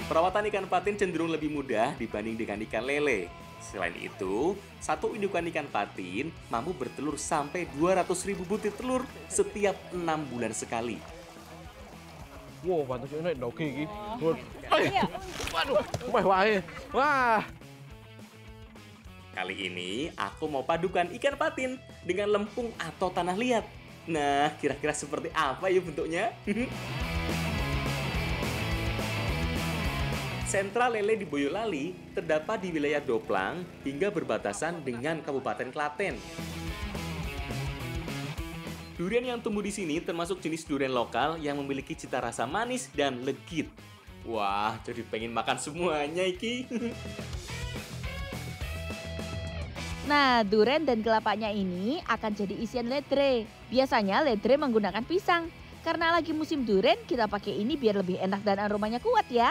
Perawatan ikan patin cenderung lebih mudah dibanding dengan ikan lele. Selain itu, satu indukan ikan patin mampu bertelur sampai 200.000 butir telur setiap 6 bulan sekali. Wow, pantas ini doki iki. Waduh, wah. Kali ini aku mau padukan ikan patin dengan lempung atau tanah liat. Nah, kira-kira seperti apa ya bentuknya? Sentra lele di Boyolali terdapat di wilayah Doplang hingga berbatasan dengan Kabupaten Klaten. Durian yang tumbuh di sini termasuk jenis durian lokal yang memiliki cita rasa manis dan legit. Wah, jadi pengen makan semuanya iki. Nah, duren dan kelapanya ini akan jadi isian ledre. Biasanya ledre menggunakan pisang. Karena lagi musim duren, kita pakai ini biar lebih enak dan aromanya kuat ya.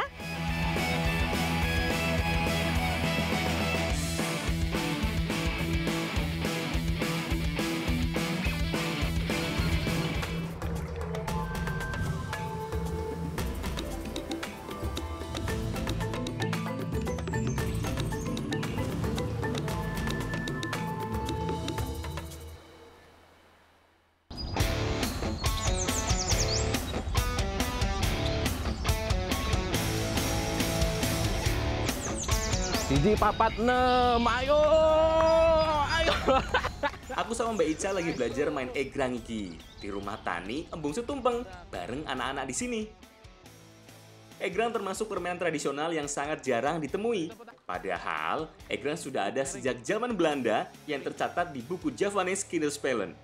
Siji papat 6, ayo. Aku sama Mbak Ica lagi belajar main egrang iki di rumah Tani Embung Setumpeng bareng anak-anak di sini. Egrang termasuk permainan tradisional yang sangat jarang ditemui. Padahal, egrang sudah ada sejak zaman Belanda yang tercatat di buku Javanese Kinderspellen.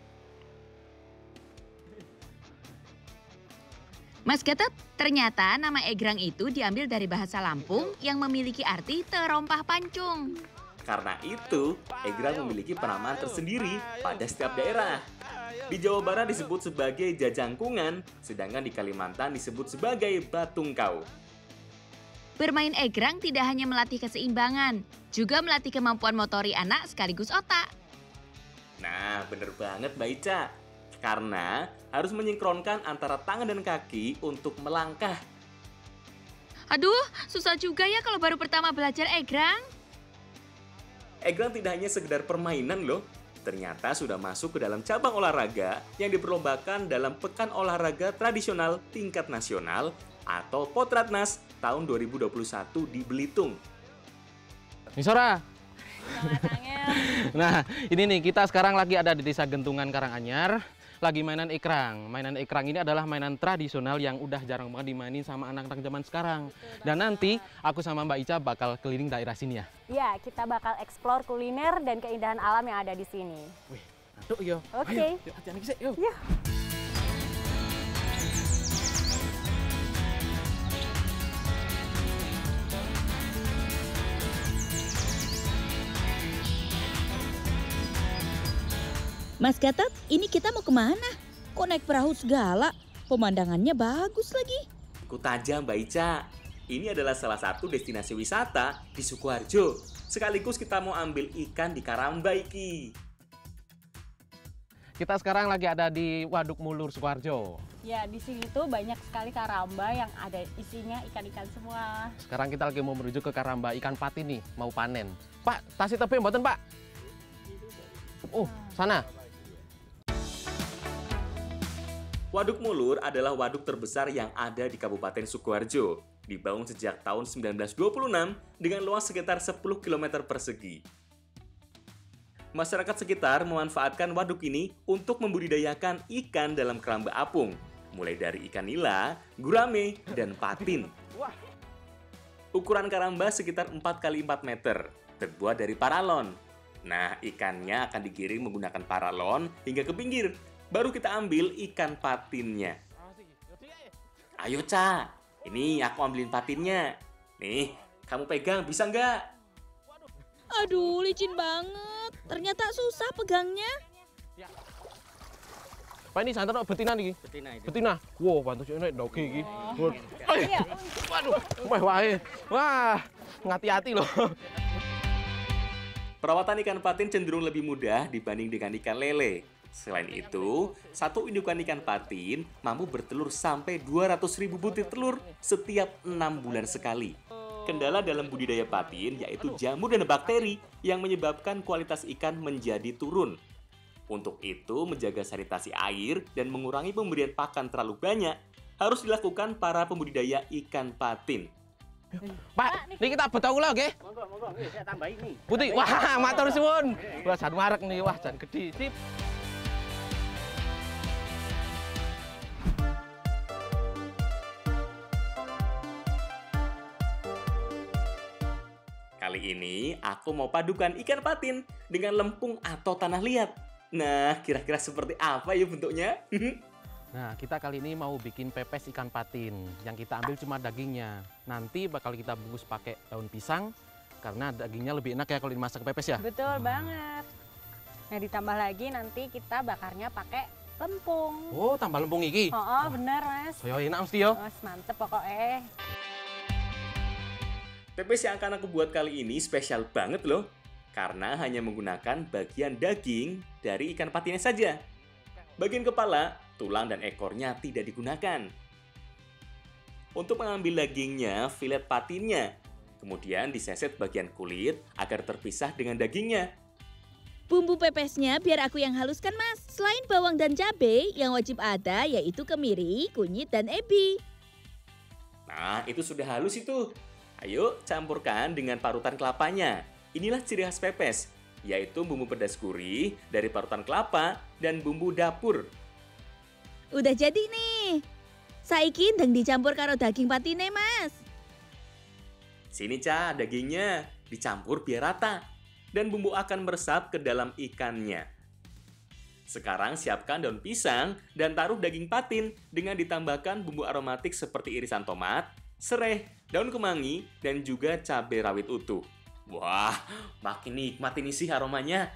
Mas Gatot, ternyata nama egrang itu diambil dari bahasa Lampung yang memiliki arti terompah pancung. Karena itu, egrang memiliki penamaan tersendiri pada setiap daerah. Di Jawa Barat disebut sebagai jajangkungan, sedangkan di Kalimantan disebut sebagai batungkau. Bermain egrang tidak hanya melatih keseimbangan, juga melatih kemampuan motori anak sekaligus otak. Nah, bener banget Mbak Ica. Karena harus menyinkronkan antara tangan dan kaki untuk melangkah. Aduh, susah juga ya kalau baru pertama belajar egrang. Egrang tidak hanya sekedar permainan loh. Ternyata sudah masuk ke dalam cabang olahraga yang diperlombakan dalam Pekan Olahraga Tradisional Tingkat Nasional atau Potratnas tahun 2021 di Belitung. Misora. Selamat Angel. Nah, ini nih kita sekarang lagi ada di Desa Gentungan Karanganyar. Lagi mainan ekrang. Mainan ekrang ini adalah mainan tradisional yang udah jarang banget dimainin sama anak-anak zaman sekarang. Dan nanti aku sama Mbak Ica bakal keliling daerah sini ya. Ya, kita bakal eksplor kuliner dan keindahan alam yang ada di sini. Wih, aduh yo. Oke. Ayo, hati-hati sih, yuk. Yuk. Mas Gatot, ini kita mau kemana? Kok naik perahu segala? Pemandangannya bagus lagi. Ikut aja Mbak Ica. Ini adalah salah satu destinasi wisata di Sukoharjo. Sekaligus kita mau ambil ikan di Karamba iki. Kita sekarang lagi ada di Waduk Mulur Sukoharjo. Ya, di sini tuh banyak sekali karamba yang ada isinya ikan-ikan semua. Sekarang kita lagi mau menuju ke Karamba ikan patin nih, mau panen. Pak, tasih tepe mboten, Pak? Oh, sana. Waduk Mulur adalah waduk terbesar yang ada di Kabupaten Sukoharjo. Dibangun sejak tahun 1926 dengan luas sekitar 10 km persegi. Masyarakat sekitar memanfaatkan waduk ini untuk membudidayakan ikan dalam keramba apung, mulai dari ikan nila, gurame, dan patin. Ukuran karamba sekitar 4 x 4 meter, terbuat dari paralon. Nah, ikannya akan digiring menggunakan paralon hingga ke pinggir. Baru kita ambil ikan patinnya. Ayo, Ca. Ini aku ambilin patinnya. Nih, kamu pegang, bisa nggak? Aduh, licin banget. Ternyata susah pegangnya. Pak, ini santan betina nih. Betina itu. Betina. Wow, pantas ini doki iki. Iya. Waduh, wah, hati-hati loh. Perawatan ikan patin cenderung lebih mudah dibanding dengan ikan lele. Selain itu, satu indukan ikan patin mampu bertelur sampai 200.000 butir telur setiap 6 bulan sekali. Kendala dalam budidaya patin yaitu jamur dan bakteri yang menyebabkan kualitas ikan menjadi turun. Untuk itu, menjaga sanitasi air dan mengurangi pemberian pakan terlalu banyak harus dilakukan para pembudidaya ikan patin. Pak, ini kita betul lah, oke? Monggo, saya tambahin nih. Putih, wah, matur suwun. Wah, jan marek nih, wah, jan gede. Sip. Kali ini aku mau padukan ikan patin dengan lempung atau tanah liat. Nah, kira-kira seperti apa ya bentuknya? Nah, kita kali ini mau bikin pepes ikan patin. Yang kita ambil cuma dagingnya. Nanti bakal kita bungkus pakai daun pisang karena dagingnya lebih enak ya kalau dimasak pepes ya. Betul banget. Nah, ditambah lagi nanti kita bakarnya pakai lempung. Oh, tambah lempung iki. Oh, bener Mas. Saya enak mesti yo. Mas, mantep pokoknya. Pepes yang akan aku buat kali ini spesial banget loh. Karena hanya menggunakan bagian daging dari ikan patinnya saja. Bagian kepala, tulang, dan ekornya tidak digunakan. Untuk mengambil dagingnya, filet patinnya. Kemudian diseset bagian kulit agar terpisah dengan dagingnya. Bumbu pepesnya biar aku yang haluskan, Mas. Selain bawang dan cabai, yang wajib ada yaitu kemiri, kunyit, dan ebi. Nah, itu sudah halus itu. Ayo campurkan dengan parutan kelapanya. Inilah ciri khas pepes, yaitu bumbu pedas gurih dari parutan kelapa dan bumbu dapur. Udah jadi nih. Saiki ndang dicampur karo daging patine, Mas. Sini Ca, dagingnya dicampur biar rata dan bumbu akan meresap ke dalam ikannya. Sekarang siapkan daun pisang dan taruh daging patin dengan ditambahkan bumbu aromatik seperti irisan tomat, sereh, daun kemangi, dan juga cabai rawit utuh. Wah, makin nikmat ini sih aromanya.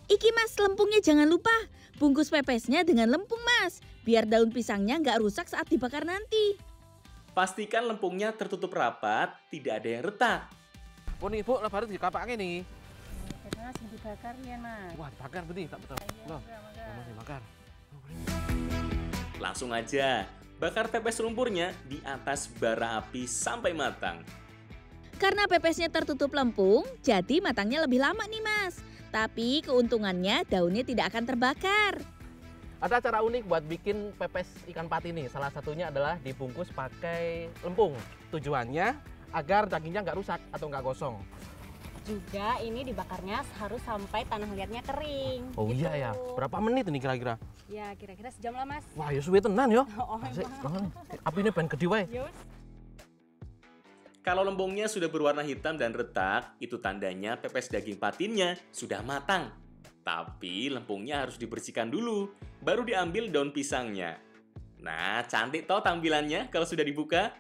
Iki Mas, lempungnya jangan lupa. Bungkus pepesnya dengan lempung, Mas. Biar daun pisangnya nggak rusak saat dibakar nanti. Pastikan lempungnya tertutup rapat, tidak ada yang retak. Pun ibu, lah baru dikapaknya nih. Mas, dibakar ya, Mas. Wah, bakar betul, tak betul. Loh, masih bakar. Langsung aja, bakar pepes lumpurnya di atas bara api sampai matang. Karena pepesnya tertutup lempung, jadi matangnya lebih lama nih, Mas. Tapi keuntungannya daunnya tidak akan terbakar. Ada cara unik buat bikin pepes ikan patin nih. Salah satunya adalah dibungkus pakai lempung. Tujuannya agar dagingnya nggak rusak atau nggak gosong. Juga ini dibakarnya harus sampai tanah liatnya kering. Oh gitu. iya ya. Berapa menit ini kira-kira? Ya, kira-kira sejam lah, Mas. Wah, ya suwe tenan yo. Oh, Asik, api ini pengen gede wae. Yus. Kalau lempungnya sudah berwarna hitam dan retak, itu tandanya pepes daging patinnya sudah matang. Tapi lempungnya harus dibersihkan dulu, baru diambil daun pisangnya. Nah, cantik toh tampilannya kalau sudah dibuka?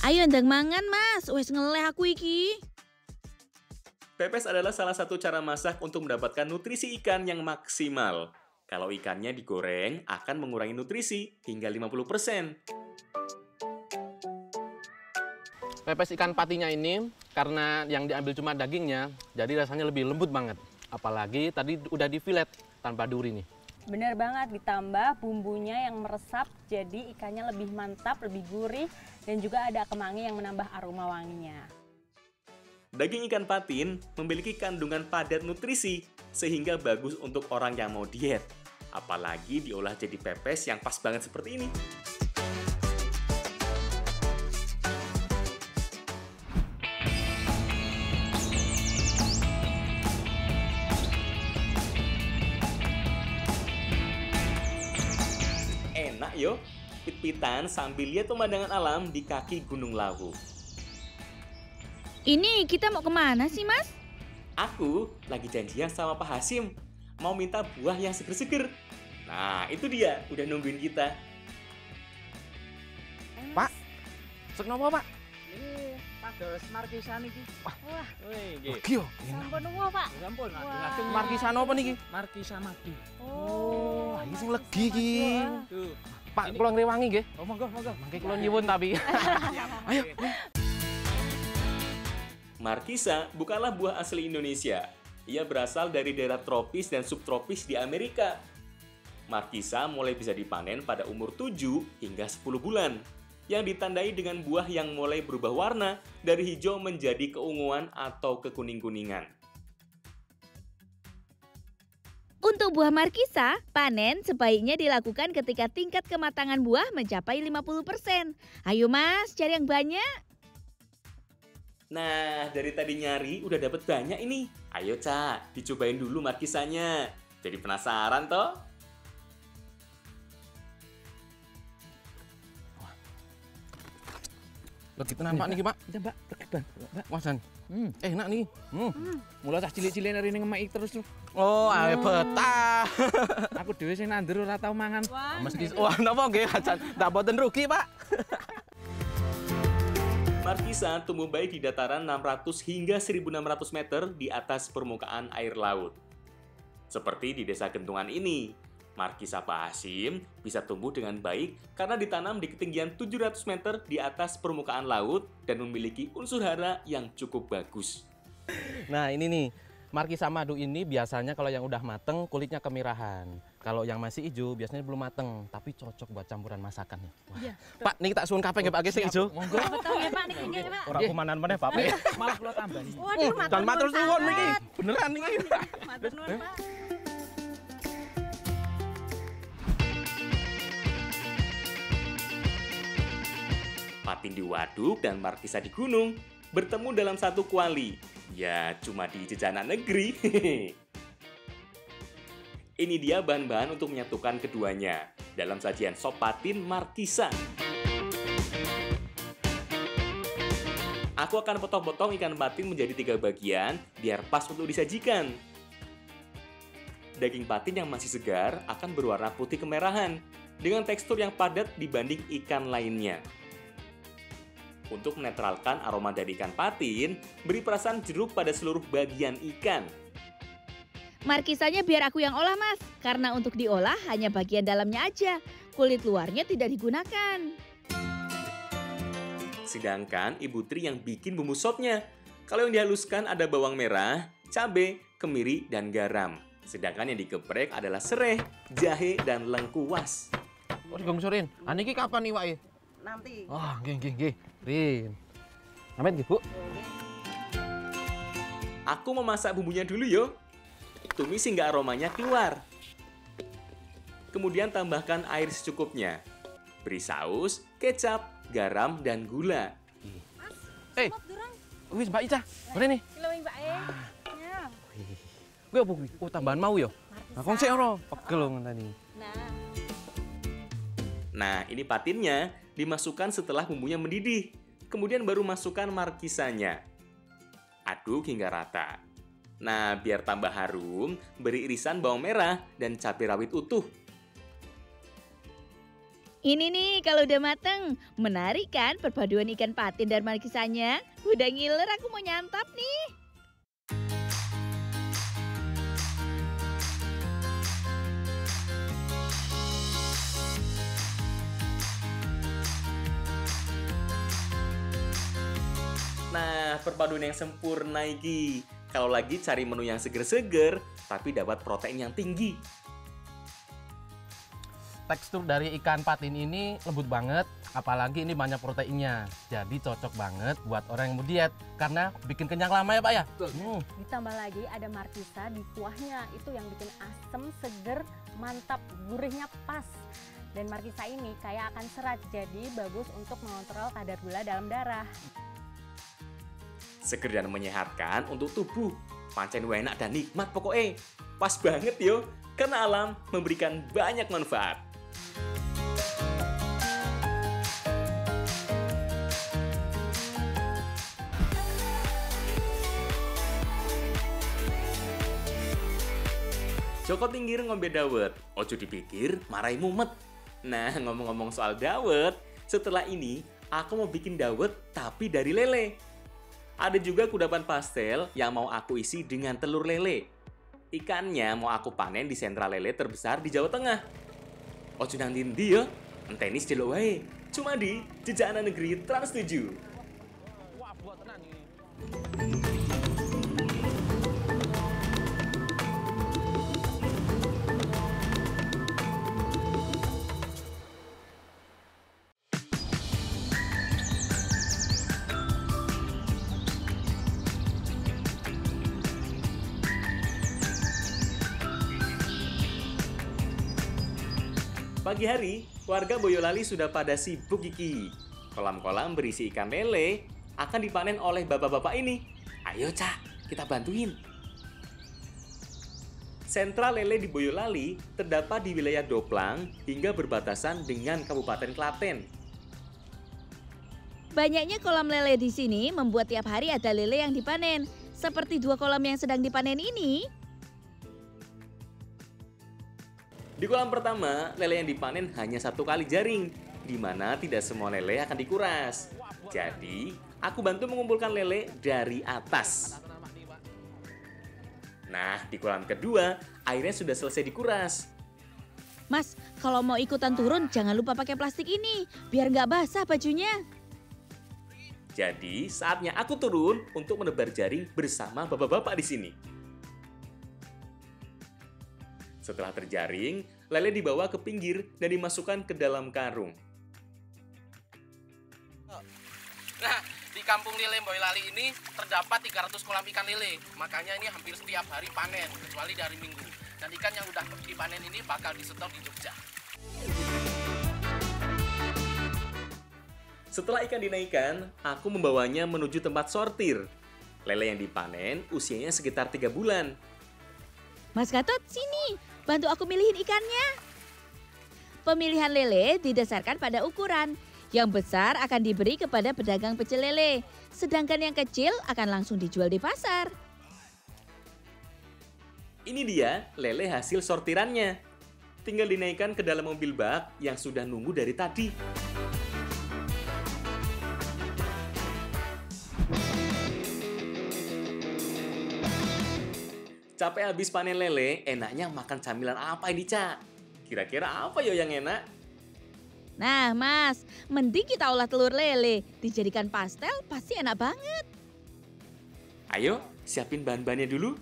Ayo ndang mangan, Mas. Wes ngeleh aku iki. Pepes adalah salah satu cara masak untuk mendapatkan nutrisi ikan yang maksimal. Kalau ikannya digoreng, akan mengurangi nutrisi hingga 50%. Pepes ikan patinya ini karena yang diambil cuma dagingnya, jadi rasanya lebih lembut banget. Apalagi tadi udah di filet tanpa duri nih. Bener banget, ditambah bumbunya yang meresap, jadi ikannya lebih mantap, lebih gurih, dan juga ada kemangi yang menambah aroma wanginya. Daging ikan patin memiliki kandungan padat nutrisi, sehingga bagus untuk orang yang mau diet. Apalagi diolah jadi pepes yang pas banget seperti ini. Enak yo, pit-pitan sambil lihat pemandangan alam di kaki Gunung Lawu. Ini kita mau kemana sih, Mas? Aku lagi janjian sama Pak Hasim, mau minta buah yang seger-seger. Nah, itu dia, udah nungguin kita. Pak, sek nopo, Pak? Ini Pados Markisa niki. Wah, Nggih. Legi yo. sampun nunggu Pak. Sampun Wah. Markisa apa niki? Markisa Madu. Oh, Iki sing legi iki. Tuh. Pak, kula ngrewangi nggih. Oh, monggo. Mangke kula nyuwun tapi. Ayo. Markisa bukanlah buah asli Indonesia. Ia berasal dari daerah tropis dan subtropis di Amerika. Markisa mulai bisa dipanen pada umur 7 hingga 10 bulan, yang ditandai dengan buah yang mulai berubah warna dari hijau menjadi keunguan atau kekuning-kuningan. Untuk buah markisa, panen sebaiknya dilakukan ketika tingkat kematangan buah mencapai 50%. Ayo Mas, cari yang banyak. Nah, dari tadi nyari udah dapet banyak ini. Ayo Ca, dicobain dulu markisanya. Jadi penasaran toh? Legi tenan Pak niki, Pak. Mbak, rekedan. Mbak. Wasan. Enak nih. Mula cah cilik-cilik nari ning emek terus. Oh, ae betah. Aku dhewe sing nandur ora tau mangan. Wah, Mesti wah napa nggih acan. Tak boten rugi, Pak. Markisa tumbuh baik di dataran 600 hingga 1.600 meter di atas permukaan air laut. Seperti di desa Gentungan ini, Markisa Pak Hasim bisa tumbuh dengan baik karena ditanam di ketinggian 700 meter di atas permukaan laut dan memiliki unsur hara yang cukup bagus. Nah, ini nih. Markisa Madu ini biasanya kalau yang udah mateng kulitnya kemerahan. Kalau yang masih hijau biasanya belum mateng, tapi cocok buat campuran masakan nih. Wah. Iya. Pak, niki tak suwun kape nggih Pak sing hijau. Monggo. betul ya Pak, niki nggih Pak. Ora kumanan meneh, Pak. Malah kula tambahi. Waduh, Dan matur suwun niki. sangat. Beneran niki. Matur nuwun Pak. Patin di waduk dan Markisa di gunung bertemu dalam satu kuali. Ya, cuma di jajanan negeri. Ini dia bahan-bahan untuk menyatukan keduanya dalam sajian sop patin Markisa. Aku akan potong-potong ikan patin menjadi 3 bagian biar pas untuk disajikan. Daging patin yang masih segar akan berwarna putih kemerahan dengan tekstur yang padat dibanding ikan lainnya. Untuk menetralkan aroma dari ikan patin, beri perasan jeruk pada seluruh bagian ikan. Markisanya biar aku yang olah Mas, karena untuk diolah hanya bagian dalamnya aja. Kulit luarnya tidak digunakan. Sedangkan Ibu Tri yang bikin bumbu sopnya. Kalau yang dihaluskan ada bawang merah, cabai, kemiri, dan garam. Sedangkan yang digeprek adalah serai, jahe, dan lengkuas. Oh, digongsorin. Niki kapan nih, Pak? Nanti. Oh, nggih. Rin. Amin nggih, Bu. Aku memasak bumbunya dulu yo. Tumis hingga aromanya keluar. Kemudian tambahkan air secukupnya. Beri saus, kecap, garam, dan gula. Wis Mbak Ica. Mana nih? Kilo Mbak ya. Kuwi apa kuwi? Oh, tambahan mau yo. Nah, kon sik ora pegel ngenteni. Nah, Nah, ini patinnya dimasukkan setelah bumbunya mendidih. Kemudian baru masukkan markisanya. Aduk hingga rata. Nah, biar tambah harum, beri irisan bawang merah dan cabai rawit utuh. Ini nih kalau udah mateng, menarik kan perpaduan ikan patin dan markisanya? Udah ngiler aku mau nyantap nih. Nah, perpaduan yang sempurna iki. Kalau lagi cari menu yang seger-seger, tapi dapat protein yang tinggi. Tekstur dari ikan patin ini lembut banget, apalagi ini banyak proteinnya. Jadi cocok banget buat orang yang mau diet karena bikin kenyang lama ya, Pak ya. ditambah lagi ada markisa di kuahnya. Itu yang bikin asem, seger, mantap, gurihnya pas. Dan markisa ini kaya akan serat, jadi bagus untuk mengontrol kadar gula dalam darah. Seger dan menyehatkan untuk tubuh. Pancen enak dan nikmat pokoknya. Pas banget yo, karena alam memberikan banyak manfaat. Joko Tinggir ngombe dawet, ojo dipikir marai mumet. Nah, ngomong-ngomong soal dawet, setelah ini aku mau bikin dawet tapi dari lele. Ada juga kudapan pastel yang mau aku isi dengan telur lele. Ikannya mau aku panen di sentra lele terbesar di Jawa Tengah. Ojo nang ndi ya, enteni delok wae. Cuma di Jejak Anak Negeri Trans 7. Wah, buat tenan ini. Pagi hari, warga Boyolali sudah pada sibuk iki. Kolam-kolam berisi ikan lele akan dipanen oleh bapak-bapak ini. Ayo Cak, kita bantuin. Sentra lele di Boyolali terdapat di wilayah Doplang hingga berbatasan dengan Kabupaten Klaten. Banyaknya kolam lele di sini membuat tiap hari ada lele yang dipanen. Seperti 2 kolam yang sedang dipanen ini. Di kolam pertama, lele yang dipanen hanya 1 kali jaring, di mana tidak semua lele akan dikuras. Jadi, aku bantu mengumpulkan lele dari atas. Nah, di kolam kedua, airnya sudah selesai dikuras. Mas, kalau mau ikutan turun jangan lupa pakai plastik ini, biar nggak basah bajunya. Jadi, saatnya aku turun untuk menebar jaring bersama bapak-bapak di sini. Setelah terjaring, lele dibawa ke pinggir dan dimasukkan ke dalam karung. Nah, di kampung lele Boyolali ini terdapat 300 kolam ikan lele. Makanya ini hampir setiap hari panen, kecuali dari Minggu. Dan ikan yang udah dipanen ini bakal disetor di Jogja. Setelah ikan dinaikkan, aku membawanya menuju tempat sortir. Lele yang dipanen usianya sekitar 3 bulan. Mas Gatot, sini, bantu aku milihin ikannya. Pemilihan lele didasarkan pada ukuran. Yang besar akan diberi kepada pedagang pecel lele, sedangkan yang kecil akan langsung dijual di pasar. Ini dia lele hasil sortirannya. Tinggal dinaikkan ke dalam mobil bak yang sudah nunggu dari tadi. Capek habis panen lele, enaknya makan camilan apa ini, Cak? Kira-kira apa yo yang enak? Nah, Mas, mending kita olah telur lele. Dijadikan pastel pasti enak banget. Ayo, siapin bahan-bahannya dulu.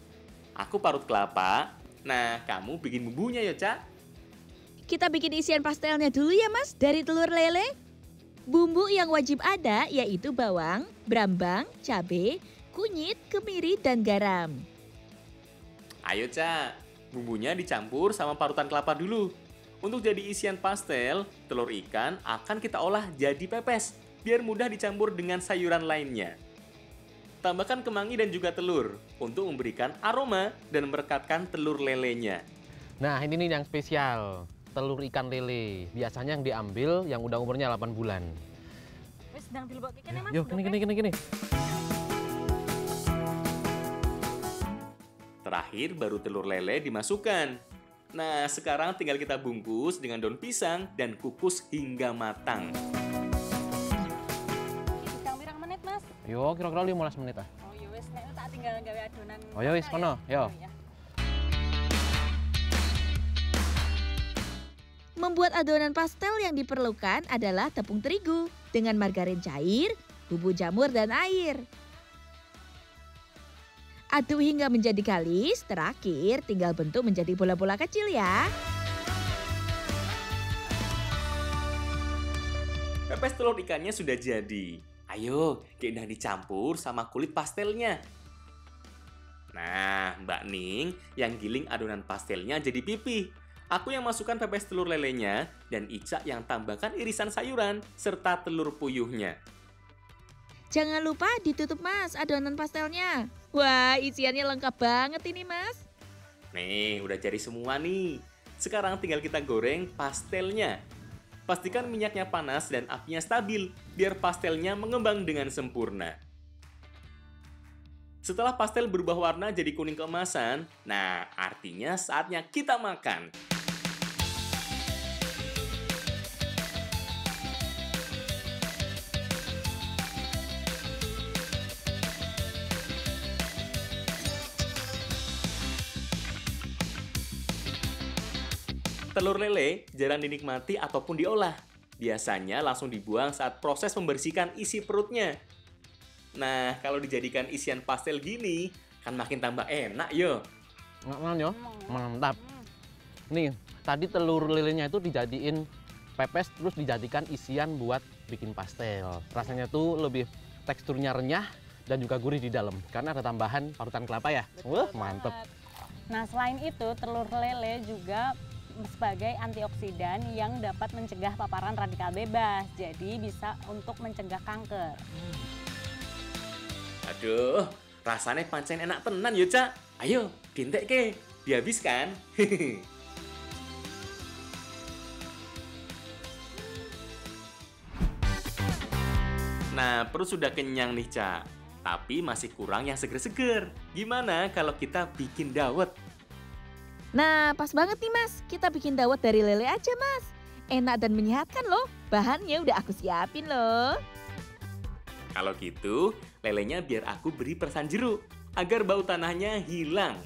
Aku parut kelapa. Nah, kamu bikin bumbunya ya, Cak. Kita bikin isian pastelnya dulu ya, Mas, dari telur lele. Bumbu yang wajib ada yaitu bawang, brambang, cabai, kunyit, kemiri, dan garam. Ayo, Cak. Bumbunya dicampur sama parutan kelapa dulu. Untuk jadi isian pastel, telur ikan akan kita olah jadi pepes, biar mudah dicampur dengan sayuran lainnya. Tambahkan kemangi dan juga telur, untuk memberikan aroma dan merekatkan telur lelenya. Nah, ini nih yang spesial. Telur ikan lele. Biasanya yang diambil yang udah umurnya 8 bulan. Wis sedang dilebok kene Mas. Yuk, gini. Terakhir baru telur lele dimasukkan. Nah, sekarang tinggal kita bungkus dengan daun pisang dan kukus hingga matang. Pisang pirang menit Mas? Yo, kira-kira 15 menit ah. Oh ya wis nek tak tinggal gawe adonan. Oh ya wis, kono, yo. Oh, ya. Membuat adonan pastel yang diperlukan adalah tepung terigu dengan margarin cair, bubuk jamur, dan air. Aduk hingga menjadi kalis, terakhir tinggal bentuk menjadi bola-bola kecil ya. Pepes telur ikannya sudah jadi. Ayo, keindah dicampur sama kulit pastelnya. Nah, Mbak Ning yang giling adonan pastelnya jadi pipih. Aku yang masukkan pepes telur lelenya dan Ica yang tambahkan irisan sayuran serta telur puyuhnya. Jangan lupa ditutup Mas adonan pastelnya. Wah, isiannya lengkap banget ini Mas. Nih, udah jadi semua nih. Sekarang tinggal kita goreng pastelnya. Pastikan minyaknya panas dan apinya stabil, biar pastelnya mengembang dengan sempurna. Setelah pastel berubah warna jadi kuning keemasan, nah artinya saatnya kita makan. Telur lele jarang dinikmati ataupun diolah. Biasanya langsung dibuang saat proses membersihkan isi perutnya. Nah, kalau dijadikan isian pastel gini, kan makin tambah enak yo. Yo, mantap. Nih, tadi telur lelenya itu dijadiin pepes terus dijadikan isian buat bikin pastel. Rasanya tuh lebih teksturnya renyah dan juga gurih di dalam karena ada tambahan parutan kelapa ya. Wah, mantep. Nah, selain itu telur lele juga sebagai antioksidan yang dapat mencegah paparan radikal bebas. Jadi bisa untuk mencegah kanker. Aduh, rasanya pancen enak tenan yo, Cak. Ayo, dintek ke, dihabiskan. Nah, perut sudah kenyang nih, Cak. Tapi masih kurang yang seger-seger. Gimana kalau kita bikin dawet? Nah, pas banget nih Mas, kita bikin dawet dari lele aja Mas. Enak dan menyehatkan loh, bahannya udah aku siapin loh. Kalau gitu, lelenya biar aku beri perasan jeruk, agar bau tanahnya hilang.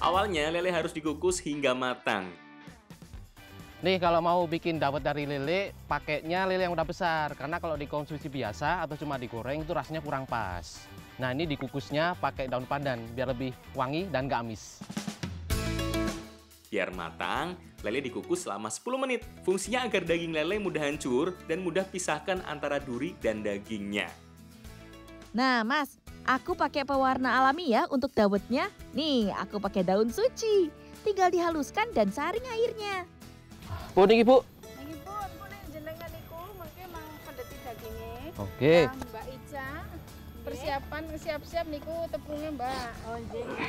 Awalnya, lele harus dikukus hingga matang. Nih kalau mau bikin dawet dari lele, pakainya lele yang udah besar. Karena kalau dikonsumsi biasa atau cuma digoreng itu rasanya kurang pas. Nah ini dikukusnya pakai daun pandan biar lebih wangi dan gak amis. Biar matang, lele dikukus selama 10 menit. Fungsinya agar daging lele mudah hancur dan mudah pisahkan antara duri dan dagingnya. Nah Mas, aku pakai pewarna alami ya untuk dawetnya. Nih, aku pakai daun suci. Tinggal dihaluskan dan saring airnya. Bu, niki Bu. Niki pun jenengan niku mengke mang pendeti dagingnya. Oke. Nah, Mbak Ica persiapan siap-siap niku tepungnya Mbak. Oh, jadi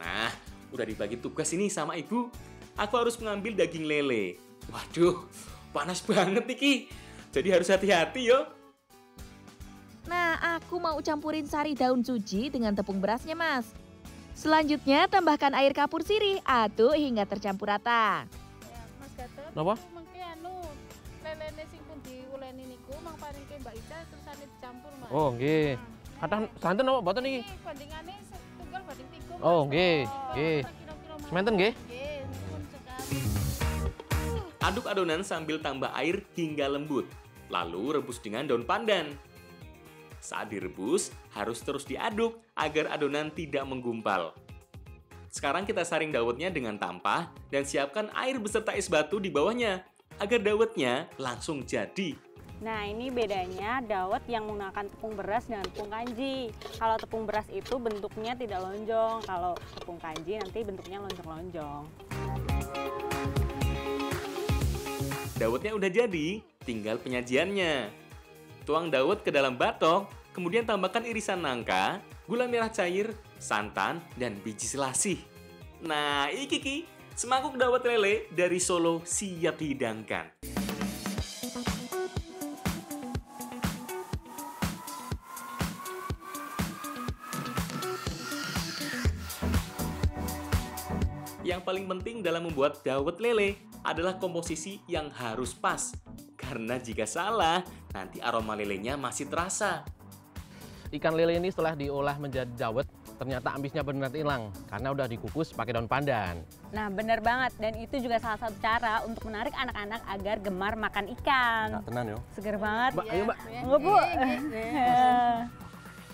Nah, udah dibagi tugas ini sama ibu. Aku harus mengambil daging lele. Waduh, panas banget niki. Jadi harus hati-hati yo. Nah, aku mau campurin sari daun suji dengan tepung berasnya Mas. Selanjutnya tambahkan air kapur sirih, aduk hingga tercampur rata. Ya, Mas Gatot. Napa? niku Mengke lelene sing pun diuleni niku mang paringke Mbak Ica tersane dicampur Mbak. Oh nggih. Kathah santen apa boten niki? Ini bandingane setunggal banding 3. Oh nggih, nggih. Semanten nggih? Nggih, nuwun sekali. Aduk adonan sambil tambah air hingga lembut. Lalu rebus dengan daun pandan. Saat direbus, harus terus diaduk agar adonan tidak menggumpal. Sekarang kita saring dawetnya dengan tampah dan siapkan air beserta es batu di bawahnya agar dawetnya langsung jadi. Nah, ini bedanya dawet yang menggunakan tepung beras dengan tepung kanji. Kalau tepung beras itu bentuknya tidak lonjong, kalau tepung kanji nanti bentuknya lonjong-lonjong. Dawetnya udah jadi, tinggal penyajiannya. Tuang dawet ke dalam batok, kemudian tambahkan irisan nangka, gula merah cair, santan, dan biji selasih. Nah, iki ki, semangkuk dawet lele dari Solo siap dihidangkan. Yang paling penting dalam membuat dawet lele adalah komposisi yang harus pas. Karena jika salah, nanti aroma lelenya masih terasa. Ikan lele ini setelah diolah menjadi dawet, ternyata amisnya benar hilang karena udah dikukus pakai daun pandan. Nah, benar banget. Dan itu juga salah satu cara untuk menarik anak-anak agar gemar makan ikan. Nah, tenan yo. Seger banget. Mbak, ayo Mbak. Enggak, Bu.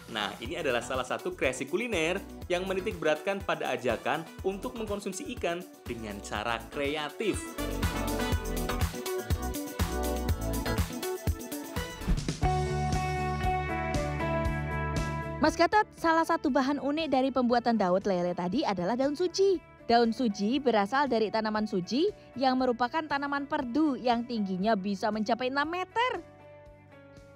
Nah, ini adalah salah satu kreasi kuliner yang menitik beratkan pada ajakan untuk mengkonsumsi ikan dengan cara kreatif. Mas Gatot, salah satu bahan unik dari pembuatan dawet lele tadi adalah daun suji. Daun suji berasal dari tanaman suji yang merupakan tanaman perdu yang tingginya bisa mencapai 6 meter.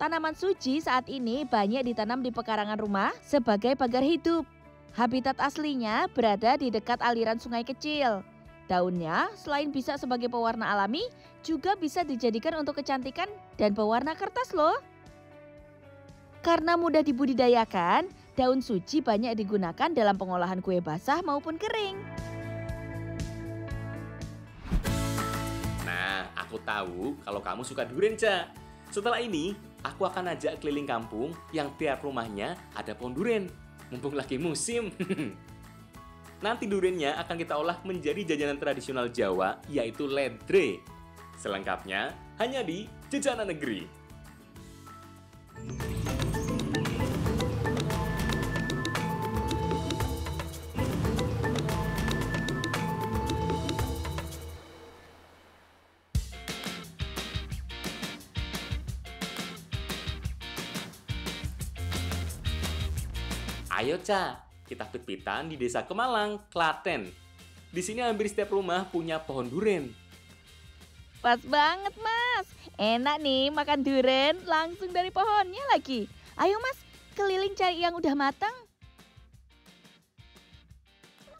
Tanaman suji saat ini banyak ditanam di pekarangan rumah sebagai pagar hidup. Habitat aslinya berada di dekat aliran sungai kecil. Daunnya selain bisa sebagai pewarna alami, juga bisa dijadikan untuk kecantikan dan pewarna kertas loh. Karena mudah dibudidayakan, daun suji banyak digunakan dalam pengolahan kue basah maupun kering. Nah, aku tahu kalau kamu suka durian, Ca. Setelah ini, aku akan ajak keliling kampung yang tiap rumahnya ada pohon durian. mumpung lagi musim. Nanti duriannya akan kita olah menjadi jajanan tradisional Jawa, yaitu ledre. Selengkapnya hanya di Jajanan Negeri. Ayo Ca, kita pit-pitan di Desa Kemalang, Klaten. Di sini hampir setiap rumah punya pohon duren. Pas banget Mas, enak nih makan durian langsung dari pohonnya lagi. Ayo Mas, keliling cari yang udah matang.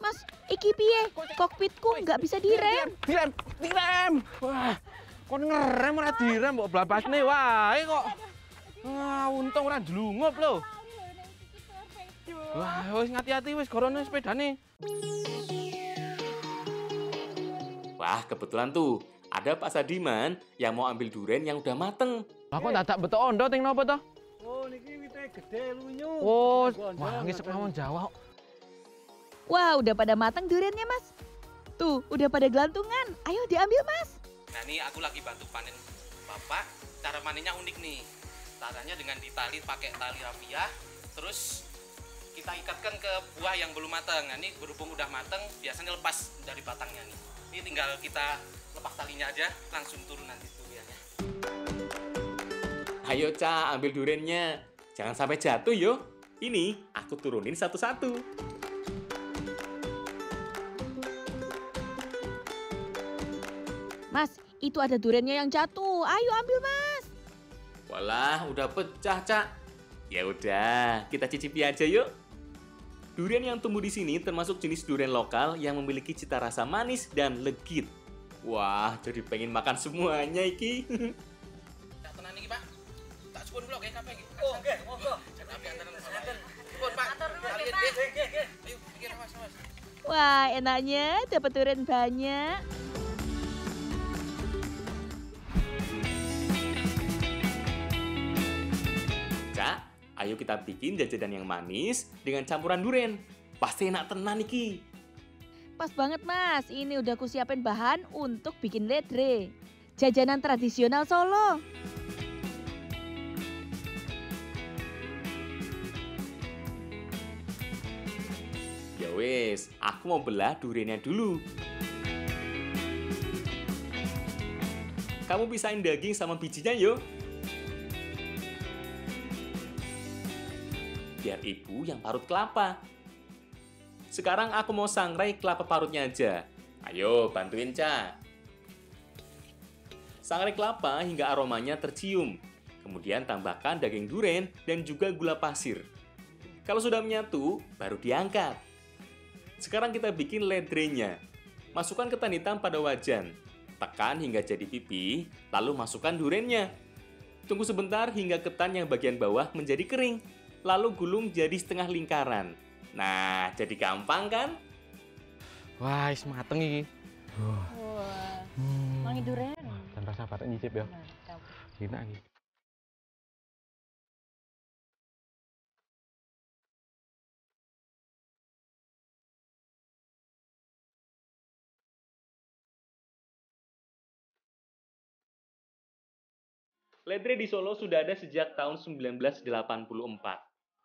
Mas, iki piye? Kokpitku nggak bisa direm. Direm. Wah, kon ngerem ora direm mbok blabasne wae kok. Wah, untung ora jlungup lho. Wah, wis hati-hati wis gorono sepedane. Wah, kebetulan tuh ada Pak Sadiman yang mau ambil duren yang udah mateng. Aku dadak betok ondo ting napa to? Oh, niki wite gede lunyu. Oh, wah ngisep ngomong Jawa. Wah, udah pada matang duriannya Mas. Tuh, udah pada gelantungan. Ayo diambil Mas. Nah, ini aku lagi bantu panen Bapak. Cara panennya unik nih. Caranya dengan ditali pakai tali rafia, terus kita ikatkan ke buah yang belum matang. Nah, ini berhubung udah matang, biasanya lepas dari batangnya nih. Ini tinggal kita lepas talinya aja, langsung turun nanti duriannya. Ayo Ca, ambil durennya. Jangan sampai jatuh yo. Ini aku turunin satu-satu. Mas, itu ada duriannya yang jatuh. Ayo ambil Mas. Walah, udah pecah, Cak. Ya udah, kita cicipi aja yuk. Durian yang tumbuh di sini termasuk jenis durian lokal yang memiliki cita rasa manis dan legit. Wah, jadi pengen makan semuanya iki. Tak tenan iki, Pak. Tak suwun kula nggih kabeh iki. Oh, nggih, monggo. Tapi antaran Pak. Suwun, Pak. Nggih. Ayo, pikir Mas. Wah, enaknya dapat durian banyak. Cak, ayo kita bikin jajanan yang manis dengan campuran duren. Pasti enak tenan iki. Pas banget Mas, ini udah aku siapin bahan untuk bikin ledre. Jajanan tradisional Solo. Ya wes, aku mau belah duriannya dulu. Kamu pisahin daging sama bijinya yuk. Biar ibu yang parut kelapa. Sekarang aku mau sangrai kelapa parutnya aja. Ayo, bantuin, Ca. Sangrai kelapa hingga aromanya tercium. Kemudian tambahkan daging duren dan juga gula pasir. Kalau sudah menyatu, baru diangkat. Sekarang kita bikin ledrenya. Masukkan ketan hitam pada wajan. Tekan hingga jadi pipih, lalu masukkan durennya. Tunggu sebentar hingga ketan yang bagian bawah menjadi kering. Lalu gulung jadi setengah lingkaran. Nah, jadi gampang kan? Wah, wis mateng iki. Wah, wangi durian. Dan rasa batik nyicip ya. Mantap. Enak iki. Ledre di Solo sudah ada sejak tahun 1984.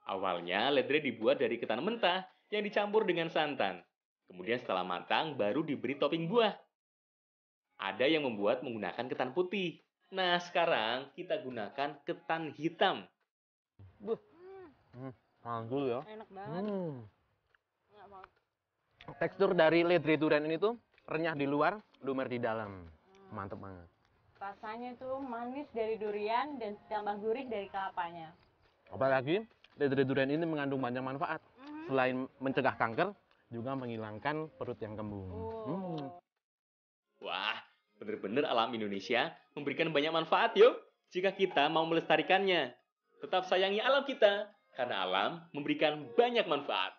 Awalnya, ledre dibuat dari ketan mentah yang dicampur dengan santan. Kemudian setelah matang, baru diberi topping buah. Ada yang membuat menggunakan ketan putih. Nah, sekarang kita gunakan ketan hitam. Mantul ya. Enak banget. Enak banget. Tekstur dari ledre durian ini tuh renyah di luar, lumer di dalam. Mantep banget. Rasanya tuh manis dari durian dan tambah gurih dari kelapanya. Apalagi ledre durian ini mengandung banyak manfaat. Selain mencegah kanker, juga menghilangkan perut yang kembung. Wah, bener-bener alam Indonesia memberikan banyak manfaat yuk, jika kita mau melestarikannya. Tetap sayangi alam kita, karena alam memberikan banyak manfaat.